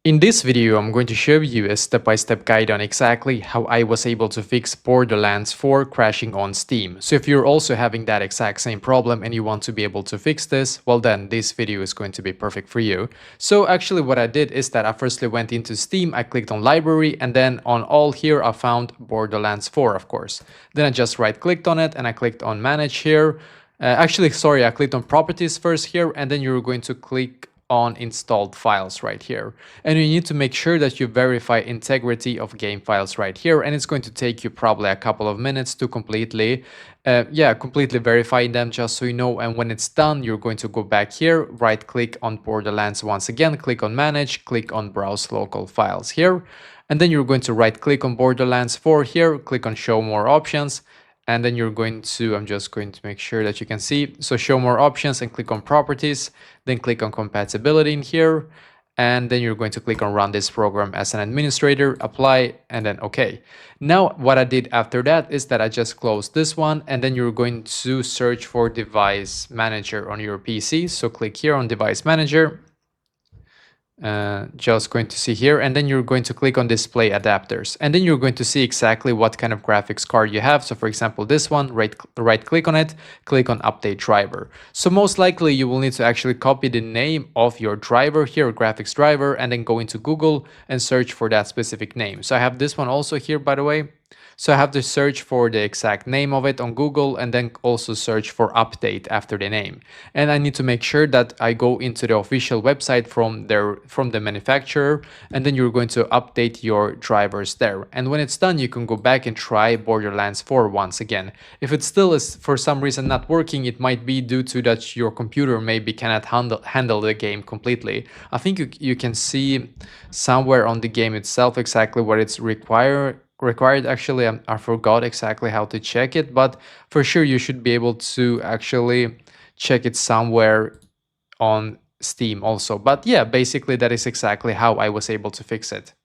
In this video, I'm going to show you a step-by-step guide on exactly how I was able to fix Borderlands 4 crashing on Steam. So if you're also having that exact same problem and you want to be able to fix this, well then this video is going to be perfect for you. So actually what I did is that I firstly went into Steam, I clicked on library, and then on all here I found Borderlands 4, of course. Then I just right-clicked on it and I clicked on manage here. I clicked on properties first here, and then you're going to click on installed files right here, and you need to make sure that you verify integrity of game files right here, and it's going to take you probably a couple of minutes to completely verify them, just so you know. And when it's done, you're going to go back here, right click on Borderlands once again, click on manage, click on browse local files here, and then you're going to right click on Borderlands 4 here, click on show more options. And then you're going to, I'm just going to make sure that you can see. So show more options and click on properties, then click on compatibility in here. And then you're going to click on run this program as an administrator, apply, and then okay. Now, what I did after that is that I just closed this one, and then you're going to search for device manager on your PC. So click here on device manager. Just going to see here, and then you're going to click on display adapters, and then you're going to see exactly what kind of graphics card you have. So for example, this one, right click on it, click on update driver. So most likely you will need to actually copy the name of your driver here, graphics driver, and then go into Google and search for that specific name. So I have this one also here, by the way. So I have to search for the exact name of it on Google, and then also search for update after the name. And I need to make sure that I go into the official website from the manufacturer, and then you're going to update your drivers there. And when it's done, you can go back and try Borderlands 4 once again. If it still is for some reason not working, it might be due to that your computer maybe cannot handle the game completely. I think you can see somewhere on the game itself exactly what it's required. Actually, I forgot exactly how to check it, but for sure you should be able to actually check it somewhere on Steam also. But yeah, basically that is exactly how I was able to fix it.